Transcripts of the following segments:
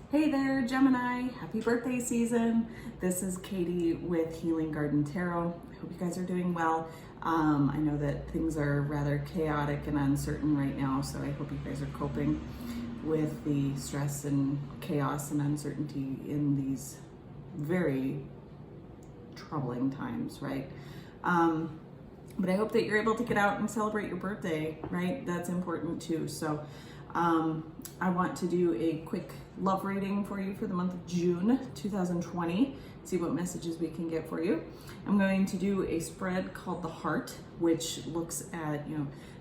Hey there, Gemini. Happy birthday season. This is Katie with Healing Garden Tarot. I hope you guys are doing well. I know that things are rather chaotic and uncertain right now, so I hope you guys are coping with the stress and chaos and uncertainty in these very troubling times, right? But I hope that you're able to get out and celebrate your birthday, right? That's important too. So I want to do a quick love reading for you for the month of June 2020, see what messages we can get for you. I'm going to do a spread called the Heart, which looks at,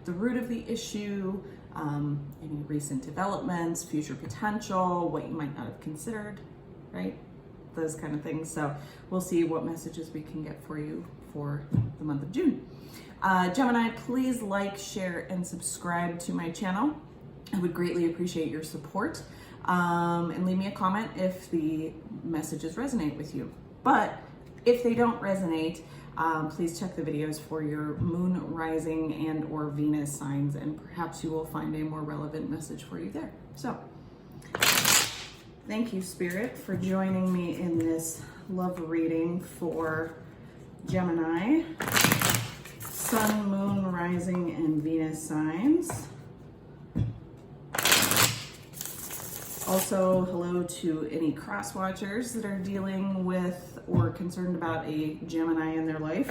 the root of the issue, any recent developments, future potential, what you might not have considered, right? Those kind of things. So we'll see what messages we can get for you for the month of June. Gemini, please like, share, and subscribe to my channel. I would greatly appreciate your support. And leave me a comment if the messages resonate with you. But if they don't resonate, please check the videos for your moon, rising, and or Venus signs, and perhaps you will find a more relevant message for you there. So thank you, Spirit, for joining me in this love reading for Gemini, Sun, Moon, Rising, and Venus signs. Also, hello to any cross watchers that are dealing with or concerned about a Gemini in their life.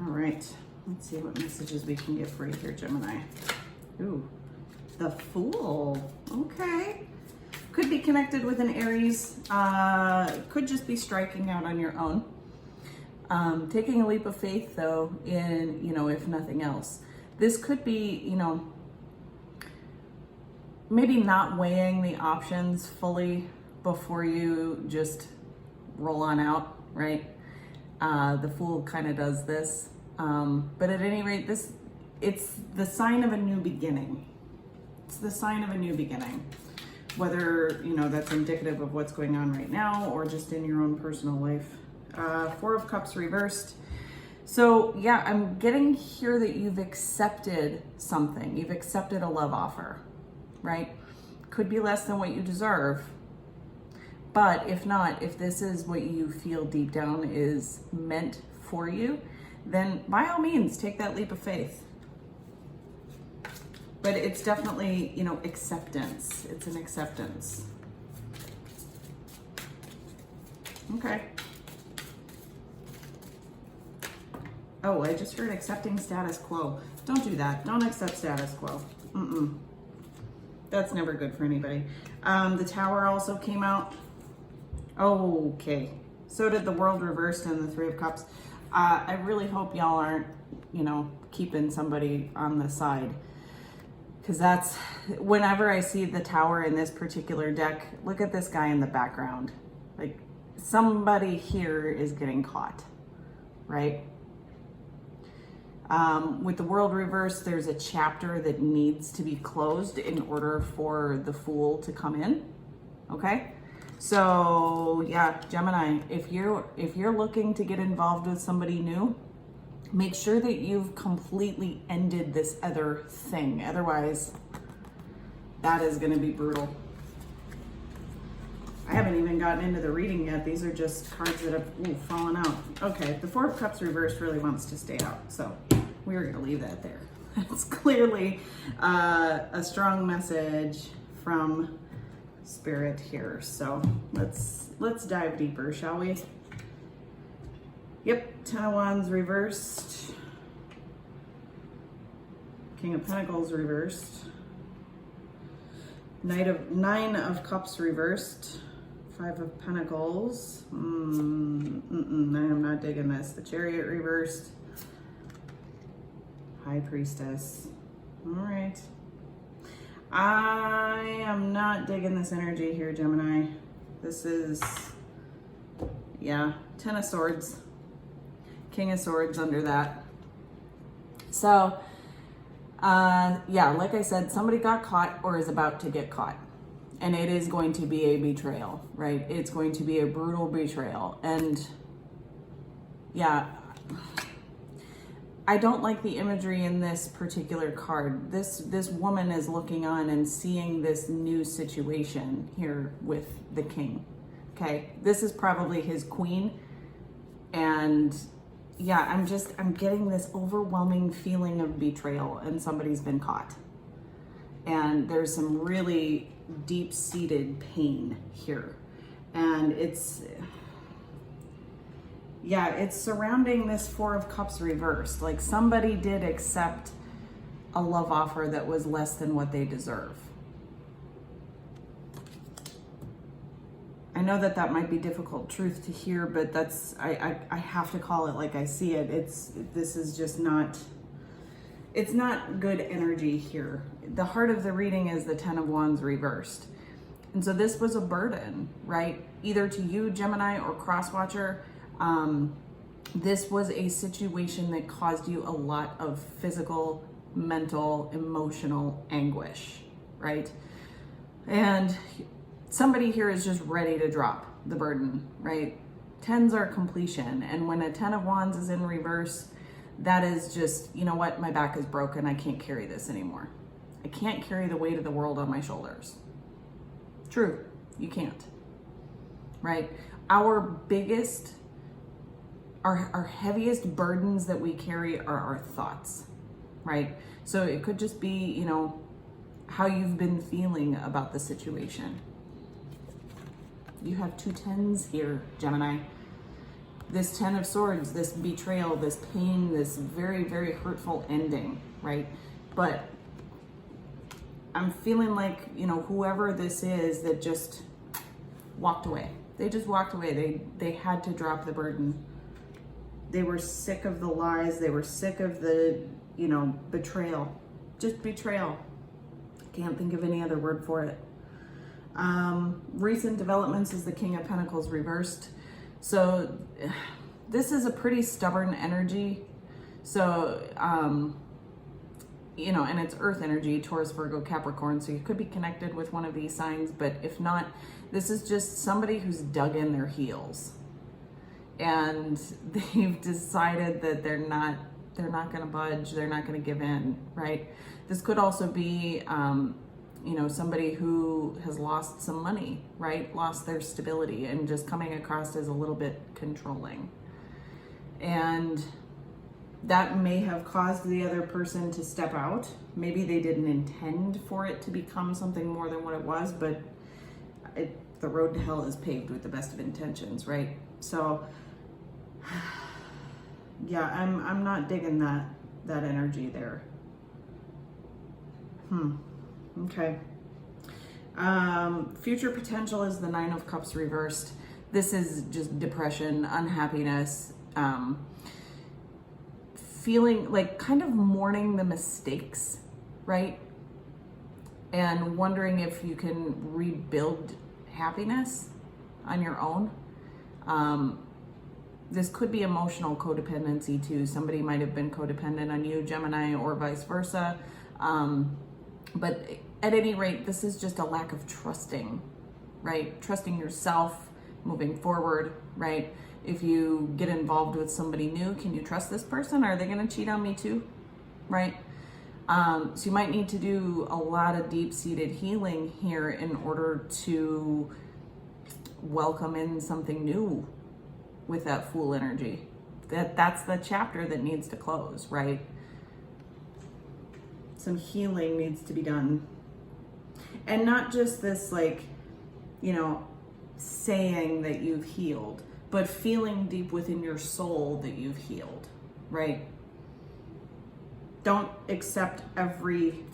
All right, let's see what messages we can get for you here, Gemini. Ooh, the Fool. Okay. Could be connected with an Aries. Could just be striking out on your own. Taking a leap of faith, though, in, if nothing else. This could be, maybe not weighing the options fully before you just roll on out, right? The Fool kind of does this. But at any rate, it's the sign of a new beginning. It's the sign of a new beginning. Whether, that's indicative of what's going on right now or just in your own personal life. Four of Cups reversed. So yeah, I'm getting here that you've accepted something. You've accepted a love offer, right? Could be less than what you deserve. But if not, if this is what you feel deep down is meant for you, then by all means, take that leap of faith. But it's definitely, acceptance. It's an acceptance. Okay. Oh, I just heard accepting status quo. Don't do that. Don't accept status quo. That's never good for anybody. The Tower also came out. Okay. So did the World reversed and the Three of Cups. I really hope y'all aren't, keeping somebody on the side. Because that's, whenever I see the Tower in this particular deck, look at this guy in the background. Like, somebody here is getting caught, right? With the World reversed, there's a chapter that needs to be closed in order for the Fool to come in. Okay, so yeah, Gemini, if you're looking to get involved with somebody new, make sure that you've completely ended this other thing. Otherwise, that is going to be brutal. I haven't even gotten into the reading yet. These are just cards that have fallen out. Okay, the Four of Cups reversed really wants to stay out, so we're going to leave that there. It's clearly a strong message from Spirit here. So let's dive deeper, shall we? Yep, Ten of Wands reversed. King of Pentacles reversed. Nine of Cups reversed. Five of Pentacles. I am not digging this. The Chariot reversed. High Priestess. All right. I am not digging this energy here, Gemini. This is, yeah, Ten of Swords. King of Swords under that. So, yeah, like I said, somebody got caught or is about to get caught. And it is going to be a betrayal, right? It's going to be a brutal betrayal. And yeah, I don't like the imagery in this particular card. This woman is looking on and seeing this new situation here with the king. Okay, this is probably his queen. And yeah, I'm getting this overwhelming feeling of betrayal, and somebody's been caught. And there's some really deep-seated pain here. And it's surrounding this Four of Cups reversed. Like somebody did accept a love offer that was less than what they deserve. I know that might be difficult truth to hear, but I have to call it like I see it. This is just not, it's not good energy here. The heart of the reading is the Ten of Wands reversed. And so this was a burden, right? Either to you, Gemini, or Crosswatcher. This was a situation that caused you a lot of physical, mental, emotional anguish, right? And somebody here is just ready to drop the burden, right? Tens are completion. And when a Ten of Wands is in reverse, that is just, you know what? My back is broken. I can't carry this anymore. I can't carry the weight of the world on my shoulders. True, you can't, right? Our biggest, our heaviest burdens that we carry are our thoughts, right? So it could just be, you know, how you've been feeling about the situation. You have two tens here, Gemini. This Ten of Swords, this betrayal, this pain, this very, very hurtful ending, right? But I'm feeling like, you know, whoever this is that just walked away. They just walked away. They had to drop the burden. They were sick of the lies. They were sick of the, you know, betrayal. Just betrayal. Can't think of any other word for it. Recent developments is the King of Pentacles reversed. So this is a pretty stubborn energy. So, you know, and it's earth energy, Taurus, Virgo, Capricorn. So you could be connected with one of these signs, but if not, this is just somebody who's dug in their heels and they've decided that they're not going to budge. They're not going to give in, right? This could also be, you know, somebody who has lost some money, right? Lost their stability and just coming across as a little bit controlling. And that may have caused the other person to step out. Maybe they didn't intend for it to become something more than what it was, but the road to hell is paved with the best of intentions, right? So, yeah, I'm not digging that energy there. Okay. Future potential is the Nine of Cups reversed. This is just depression, unhappiness, feeling like kind of mourning the mistakes, right? And wondering if you can rebuild happiness on your own. This could be emotional codependency too. Somebody might have been codependent on you, Gemini, or vice versa. But at any rate, this is just a lack of trusting, right? Trusting yourself, moving forward, right? If you get involved with somebody new, can you trust this person? Are they going to cheat on me too, right? So you might need to do a lot of deep-seated healing here in order to welcome in something new with that Fool energy. That's the chapter that needs to close, right? Some healing needs to be done. And not just this, like, you know, saying that you've healed, but feeling deep within your soul that you've healed, right? Don't accept every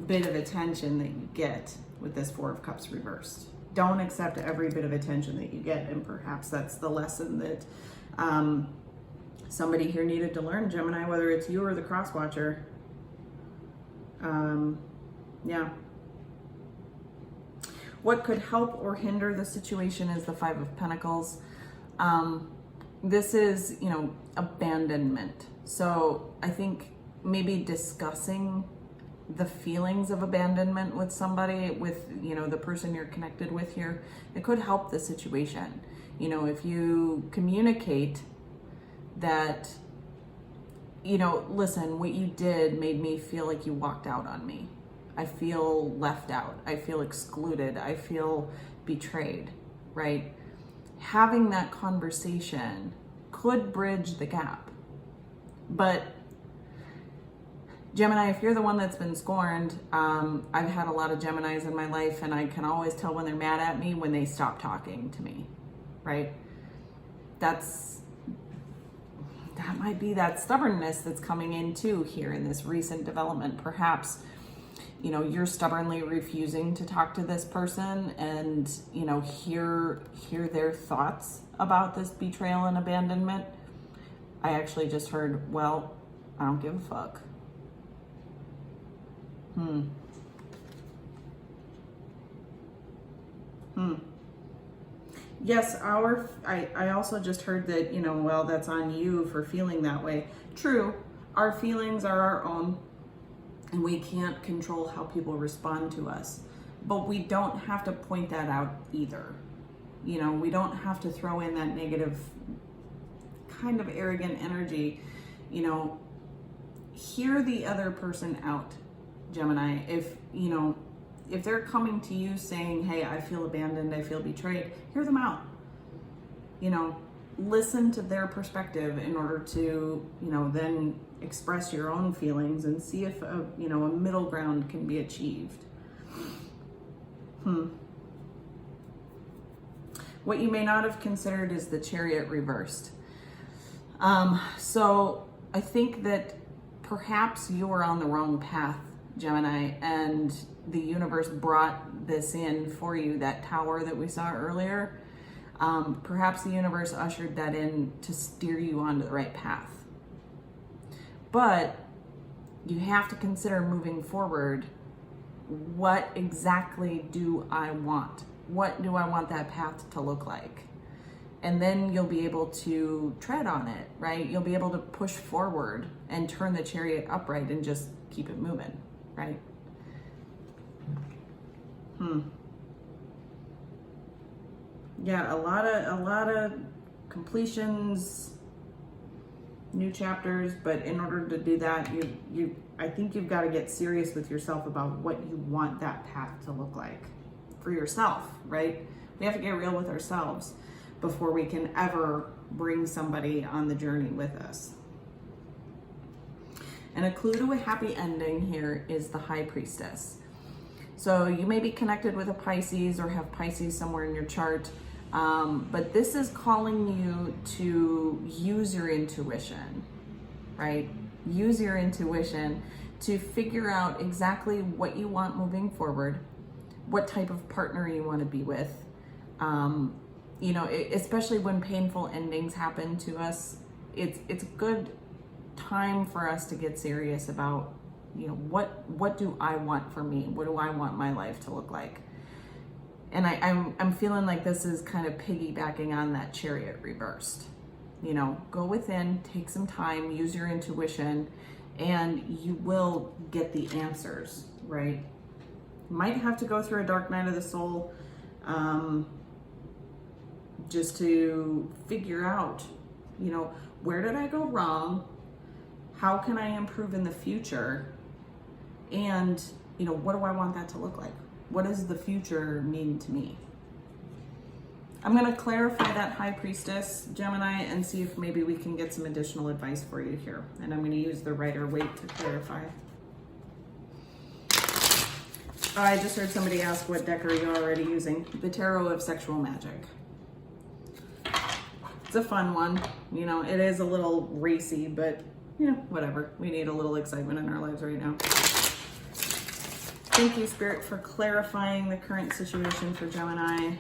bit of attention that you get with this Four of Cups reversed. Don't accept every bit of attention that you get, and perhaps that's the lesson that somebody here needed to learn, Gemini, whether it's you or the Crosswatcher. Yeah. What could help or hinder the situation is the Five of Pentacles. This is, you know, abandonment. So I think maybe discussing the feelings of abandonment with somebody, with, you know, the person you're connected with here, it could help the situation. You know, if you communicate that, you know, listen, what you did made me feel like you walked out on me. I feel left out. I feel excluded. I feel betrayed, right? Having that conversation could bridge the gap. But Gemini, if you're the one that's been scorned, I've had a lot of Geminis in my life, and I can always tell when they're mad at me when they stop talking to me, right? That might be that stubbornness that's coming in too here in this recent development. Perhaps, you know, you're stubbornly refusing to talk to this person and, you know, hear their thoughts about this betrayal and abandonment. I actually just heard, well, I don't give a fuck. Yes, I also just heard that, you know, well, that's on you for feeling that way. True, our feelings are our own, and we can't control how people respond to us. But we don't have to point that out either. You know, we don't have to throw in that negative, kind of arrogant energy. You know, hear the other person out, Gemini. If, you know, if they're coming to you saying, hey, I feel abandoned, I feel betrayed, hear them out. You know, listen to their perspective in order to, you know, then express your own feelings and see if a, you know, a middle ground can be achieved. What you may not have considered is the Chariot reversed. So I think that perhaps you were on the wrong path, Gemini, and the universe brought this in for you, that tower that we saw earlier. Perhaps the universe ushered that in to steer you onto the right path. But you have to consider moving forward, what exactly do I want? What do I want that path to look like? And then you'll be able to tread on it, right? You'll be able to push forward and turn the chariot upright and just keep it moving, right? Yeah, a lot of completions, new chapters, but in order to do that, I think you've got to get serious with yourself about what you want that path to look like for yourself, right? We have to get real with ourselves before we can ever bring somebody on the journey with us. And a clue to a happy ending here is the High Priestess. So you may be connected with a Pisces or have Pisces somewhere in your chart, but this is calling you to use your intuition, right? Use your intuition to figure out exactly what you want moving forward, what type of partner you want to be with. You know, especially when painful endings happen to us, it's a good time for us to get serious about, you know, what do I want for me? What do I want my life to look like? And I'm feeling like this is kind of piggybacking on that Chariot reversed. You know, go within, take some time, use your intuition, and you will get the answers, right? You might have to go through a dark night of the soul, just to figure out, you know, where did I go wrong? How can I improve in the future? And, you know, what do I want that to look like? What does the future mean to me? I'm going to clarify that High Priestess, Gemini, and see if maybe we can get some additional advice for you here. And I'm going to use the Rider-Waite to clarify. I just heard somebody ask, what deck are you already using? The Tarot of Sexual Magic. It's a fun one. You know, it is a little racy, but, you know, whatever. We need a little excitement in our lives right now. Thank you, Spirit, for clarifying the current situation for Gemini.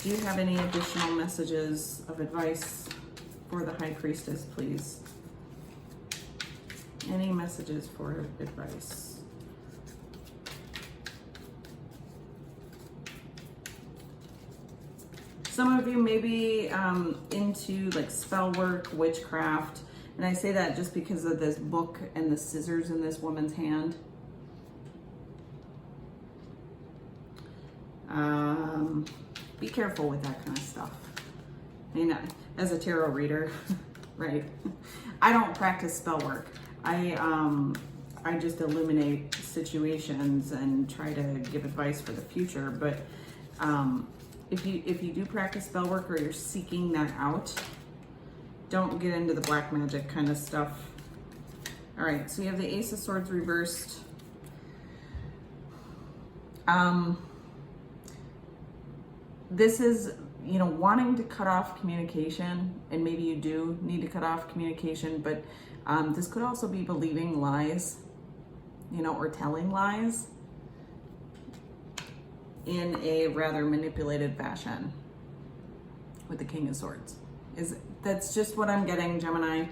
Do you have any additional messages of advice for the High Priestess, please? Any messages for advice? Some of you may be into like spell work, witchcraft, and I say that just because of this book and the scissors in this woman's hand. Be careful with that kind of stuff. I mean, as a tarot reader, right? I don't practice spell work. I just illuminate situations and try to give advice for the future. But if you do practice spell work or you're seeking that out, don't get into the black magic kind of stuff. All right, so you have the Ace of Swords reversed. This is, you know, wanting to cut off communication, and maybe you do need to cut off communication, but this could also be believing lies, you know, or telling lies in a rather manipulated fashion with the King of Swords. That's just what I'm getting, Gemini.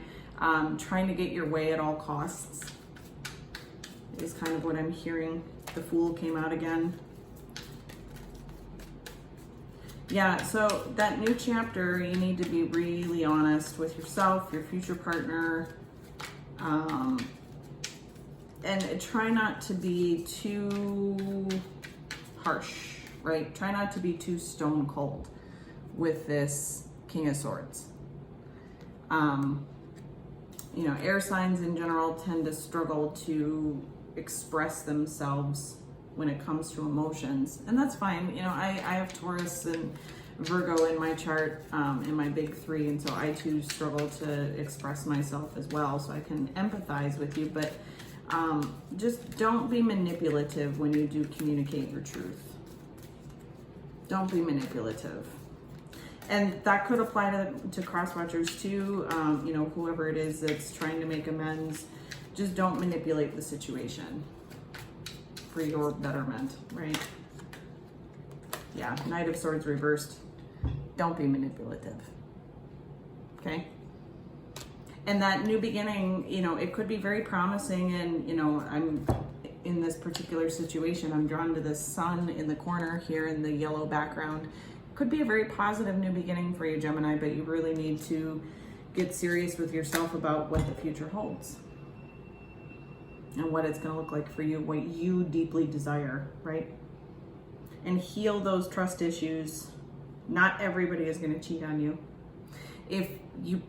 Trying to get your way at all costs is kind of what I'm hearing. The Fool came out again. Yeah, so that new chapter, you need to be really honest with yourself, your future partner, and try not to be too harsh, right? Try not to be too stone cold with this King of Swords. You know, air signs in general tend to struggle to express themselves when it comes to emotions, and that's fine. You know, I have Taurus and Virgo in my chart, in my big three, and so I too struggle to express myself as well, so I can empathize with you, but just don't be manipulative when you do communicate your truth. Don't be manipulative. And that could apply to cross-watchers too. You know, whoever it is that's trying to make amends, just don't manipulate the situation for your betterment, right? Yeah, Knight of Swords reversed. Don't be manipulative, okay? And that new beginning, you know, it could be very promising, and, you know, I'm in this particular situation, I'm drawn to the sun in the corner here in the yellow background. Could be a very positive new beginning for you, Gemini, but you really need to get serious with yourself about what the future holds and what it's going to look like for you, what you deeply desire, right? And heal those trust issues. Not everybody is going to cheat on you. If you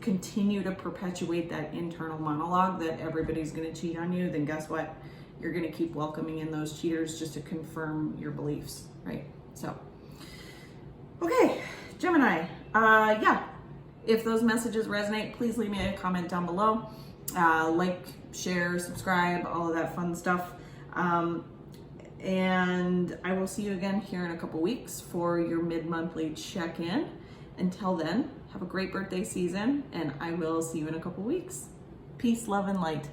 continue to perpetuate that internal monologue that everybody's going to cheat on you, then guess what? You're going to keep welcoming in those cheaters just to confirm your beliefs, right? So, okay, Gemini, yeah, if those messages resonate, please leave me a comment down below. Like, share, subscribe, all of that fun stuff. And I will see you again here in a couple weeks for your mid-monthly check-in. Until then, have a great birthday season, and I will see you in a couple weeks. Peace, love, and light.